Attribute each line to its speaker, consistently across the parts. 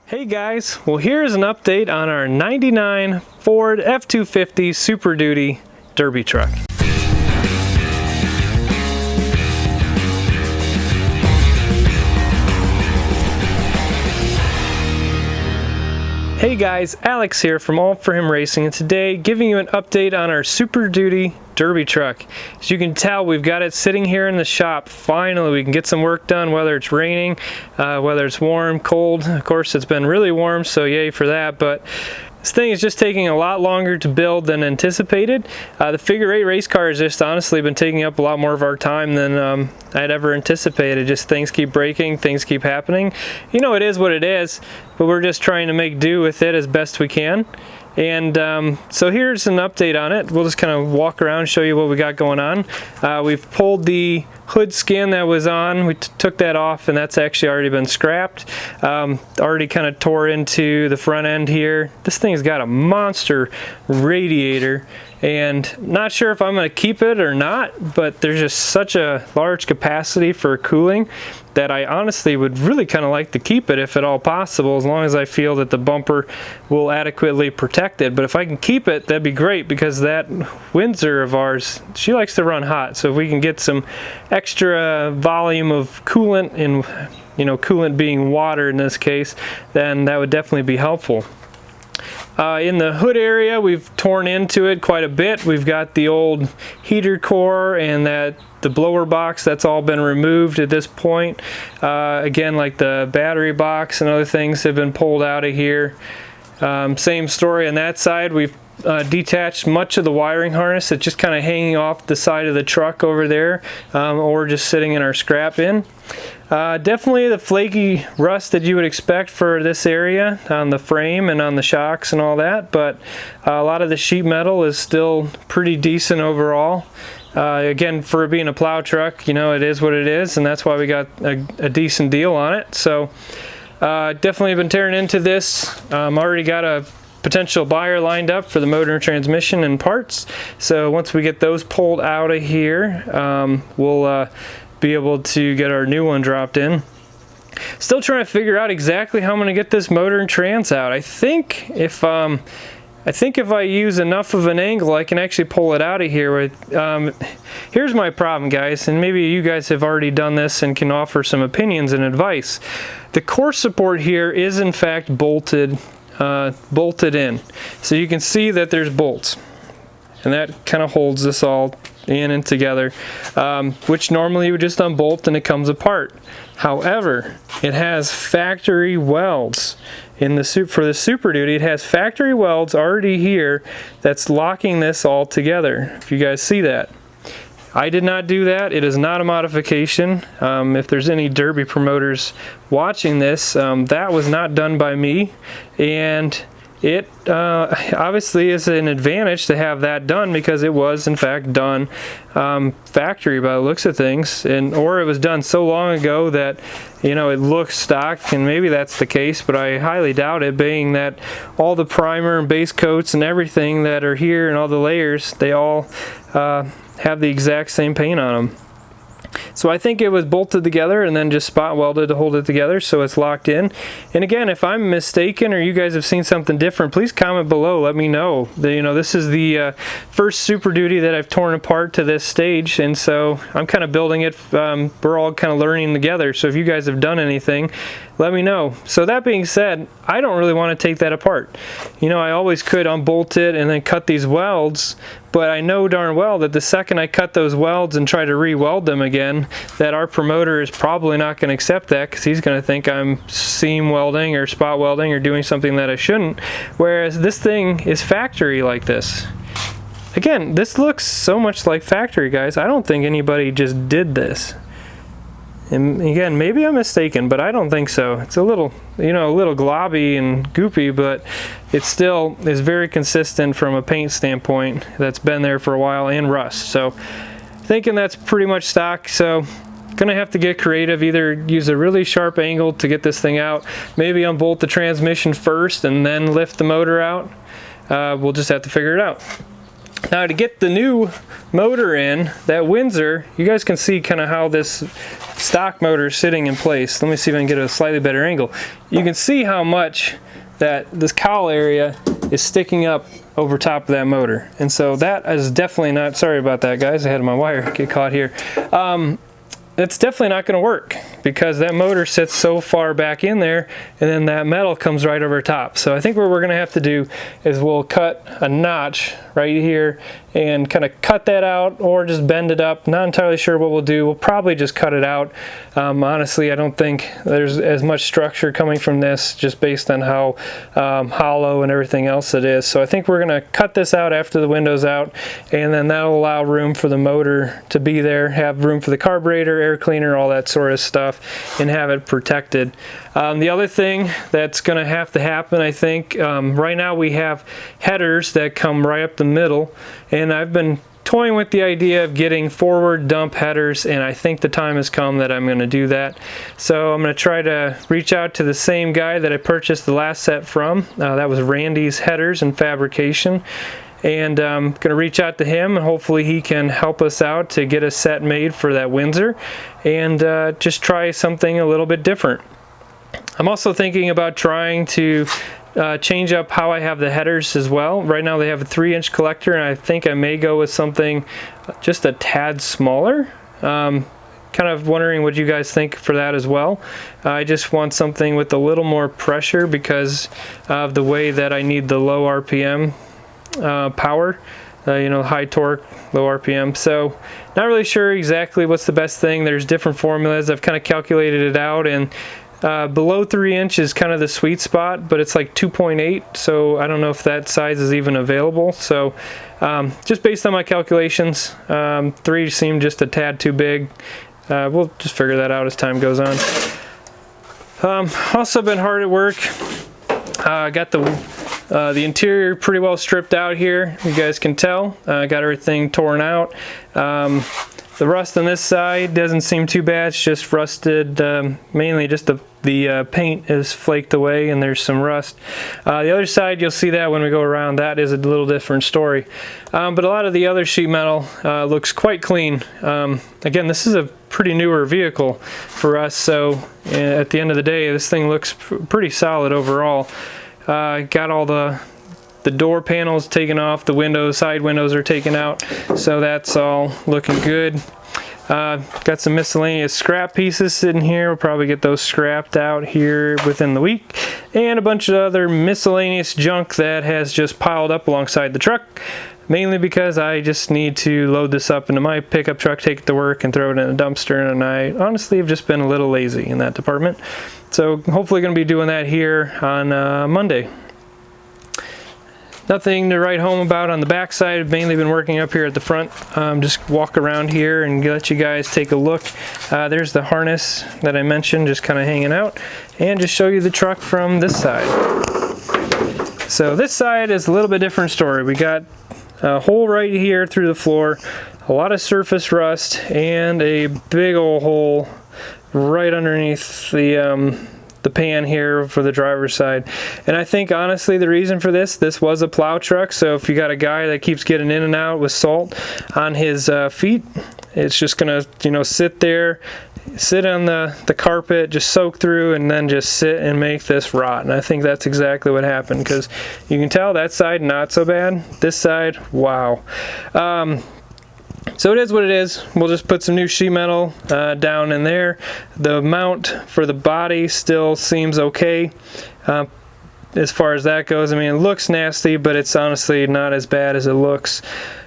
Speaker 1: Hey guys, well here's an update on our 99 Ford F250 Super Duty Derby truck. Hey guys, Alex here from All For Him Racing, and today giving you an update on our Super Duty Derby truck. As you can tell, we've got it sitting here in the shop. Finally, we can get some work done, whether it's raining, whether it's warm, cold. Of course, it's been really warm, so yay for that, but this thing is just taking a lot longer to build than anticipated. The figure 8 race car has just honestly been taking up a lot more of our time than I'd ever anticipated. Just things keep breaking, things keep happening. You know, it is what it is, but we're just trying to make do with it as best we can. And so here's an update on it. We'll just kind of walk around and show you what we got going on. We've pulled the hood skin that was on. We took that off, and that's actually already been scrapped. Already kind of tore into the front end here. This thing's got a monster radiator, and not sure if I'm going to keep it or not, but there's just such a large capacity for cooling that I honestly would really kind of like to keep it if at all possible, as long as I feel that the bumper will adequately protect it. But if I can keep it, that'd be great, because that Windsor of ours, she likes to run hot. So if we can get some extra volume of coolant, and coolant being water in this case, then that would definitely be helpful. In the hood area, we've torn into it quite a bit. We've got the old heater core and the blower box, that's all been removed at this point. Again, like the battery box and other things have been pulled out of here. Same story on that side. We've detached much of the wiring harness that's just kind of hanging off the side of the truck over there, or just sitting in our scrap bin. Definitely the flaky rust that you would expect for this area on the frame and on the shocks and all that, but a lot of the sheet metal is still pretty decent overall. Again, for being a plow truck, it is what it is, and that's why we got a decent deal on it. So definitely been tearing into this. Already got a potential buyer lined up for the motor and transmission and parts. So once we get those pulled out of here, we'll be able to get our new one dropped in. Still trying to figure out exactly how I'm going to get this motor and trans out. I think if I use enough of an angle, I can actually pull it out of here. Here's my problem, guys, and maybe you guys have already done this and can offer some opinions and advice. The core support here is in fact bolted in. So you can see that there's bolts, and that kind of holds this all in and together, which normally you would just unbolt and it comes apart. However, it has factory welds for the Super Duty. It has factory welds already here that's locking this all together, if you guys see that. I did not do that. It is not a modification. If there's any Derby promoters watching this, that was not done by me, and it obviously is an advantage to have that done, because it was in fact done factory by the looks of things, or it was done so long ago that it looks stock, and maybe that's the case, but I highly doubt it, being that all the primer and base coats and everything that are here and all the layers, they all have the exact same paint on them. So I think it was bolted together and then just spot welded to hold it together, so it's locked in. And again, if I'm mistaken or you guys have seen something different, please comment below, let me know. This is the first Super Duty that I've torn apart to this stage, and so I'm kind of building it. We're all kind of learning together, so if you guys have done anything, let me know. So that being said, I don't really want to take that apart. I always could unbolt it and then cut these welds, but I know darn well that the second I cut those welds and try to re-weld them again, that our promoter is probably not going to accept that, because he's going to think I'm seam welding or spot welding or doing something that I shouldn't, whereas this thing is factory like this. Again, this looks so much like factory, guys. I don't think anybody just did this. And again, maybe I'm mistaken, but I don't think so. It's a little, a little globby and goopy, but it still is very consistent from a paint standpoint that's been there for a while, and rust. So thinking that's pretty much stock. So gonna have to get creative, either use a really sharp angle to get this thing out, maybe unbolt the transmission first and then lift the motor out. We'll just have to figure it out. Now, to get the new motor in, that Windsor, you guys can see kind of how this stock motor sitting in place. Let me see if I can get a slightly better angle. You can see how much that this cowl area is sticking up over top of that motor. And so that is definitely not, sorry about that guys, I had my wire get caught here. It's definitely not going to work because that motor sits so far back in there, and then that metal comes right over top. So I think what we're going to have to do is we'll cut a notch right here and kind of cut that out, or just bend it up. Not entirely sure what we'll do. We'll probably just cut it out. Honestly, I don't think there's as much structure coming from this, just based on how hollow and everything else it is. So I think we're going to cut this out after the window's out, and then that'll allow room for the motor to be there, have room for the carburetor, air cleaner, all that sort of stuff, and have it protected. The other thing that's going to have to happen, I think, right now we have headers that come right up the middle, and I've been toying with the idea of getting forward dump headers, and I think the time has come that I'm going to do that. So I'm going to try to reach out to the same guy that I purchased the last set from. That was Randy's Headers and Fabrication. And I'm going to reach out to him, and hopefully he can help us out to get a set made for that Windsor, and just try something a little bit different. I'm also thinking about trying to change up how I have the headers as well. Right now they have a 3-inch collector, and I think I may go with something just a tad smaller. Kind of wondering what you guys think for that as well. I just want something with a little more pressure because of the way that I need the low RPM power, you know, high torque, low RPM. So not really sure exactly what's the best thing. There's different formulas. I've kind of calculated it out, and below 3 inch is kind of the sweet spot, but it's like 2.8, so I don't know if that size is even available. So just based on my calculations, 3 seemed just a tad too big. We'll just figure that out as time goes on. Also been hard at work. Got the interior pretty well stripped out here, you guys can tell. Got everything torn out. The rust on this side doesn't seem too bad. It's just rusted, mainly just the paint is flaked away and there's some rust. The other side, you'll see that when we go around. That is a little different story. But a lot of the other sheet metal looks quite clean. Again, this is a pretty newer vehicle for us, so at the end of the day, this thing looks pretty solid overall. Got all the door panels taken off, the windows, side windows are taken out, so that's all looking good. Got some miscellaneous scrap pieces sitting here. We'll probably get those scrapped out here within the week, and a bunch of other miscellaneous junk that has just piled up alongside the truck, mainly because I just need to load this up into my pickup truck, take it to work, and throw it in a dumpster, and I honestly have just been a little lazy in that department. So hopefully going to be doing that here on Monday. Nothing to write home about on the back side. I've mainly been working up here at the front. Just walk around here and let you guys take a look. There's the harness that I mentioned, just kind of hanging out, and just show you the truck from this side. So this side is a little bit different story. We got a hole right here through the floor, a lot of surface rust, and a big old hole right underneath the pan here for the driver's side. And I think honestly the reason for this was a plow truck, so if you got a guy that keeps getting in and out with salt on his feet, it's just gonna, you know, sit there, sit on the carpet, just soak through, and then just sit and make this rot. And I think that's exactly what happened, because you can tell that side not so bad, this side, wow. So it is what it is. We'll just put some new sheet metal down in there. The mount for the body still seems okay as far as that goes. I mean, it looks nasty, but it's honestly not as bad as it looks.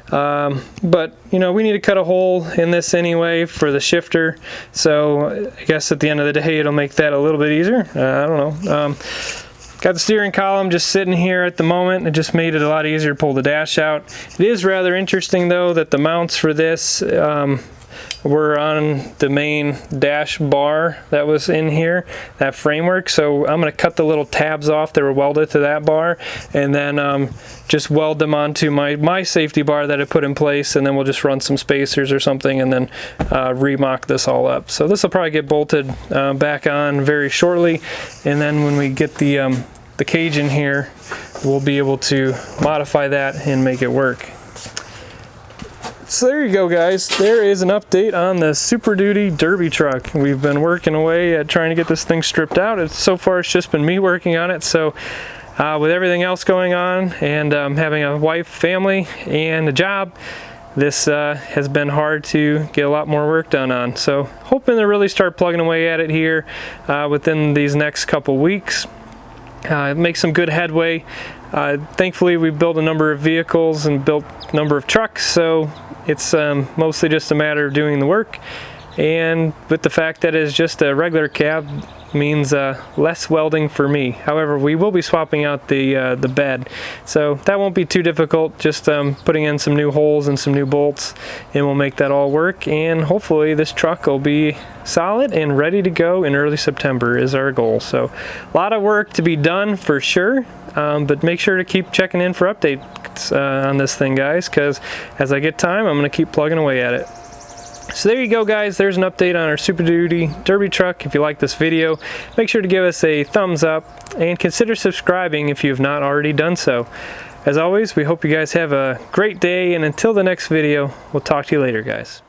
Speaker 1: But you know, we need to cut a hole in this anyway for the shifter, so I guess at the end of the day it'll make that a little bit easier. I don't know. Got the steering column just sitting here at the moment. It just made it a lot easier to pull the dash out. It is rather interesting though that the mounts for this were on the main dash bar that was in here, that framework. So I'm going to cut the little tabs off that were welded to that bar, and then just weld them onto my safety bar that I put in place, and then we'll just run some spacers or something, and then remock this all up. So this will probably get bolted back on very shortly, and then when we get the cage in here, we'll be able to modify that and make it work. So there you go, guys. There is an update on the Super Duty Derby truck. We've been working away at trying to get this thing stripped out. So far it's just been me working on it, so with everything else going on and having a wife, family, and a job, this has been hard to get a lot more work done on. So hoping to really start plugging away at it here within these next couple weeks. Make some good headway. Thankfully we built a number of vehicles and built a number of trucks, so it's mostly just a matter of doing the work. And with the fact that it's just a regular cab means less welding for me. However, we will be swapping out the bed, so that won't be too difficult. Just putting in some new holes and some new bolts, and we'll make that all work. And hopefully this truck will be solid and ready to go in early September is our goal. So a lot of work to be done for sure, but make sure to keep checking in for updates on this thing, guys, because as I get time, I'm going to keep plugging away at it. So there you go, guys. There's an update on our Super Duty Derby truck. If you like this video, make sure to give us a thumbs up and consider subscribing if you have not already done so. As always, we hope you guys have a great day, and until the next video, we'll talk to you later, guys.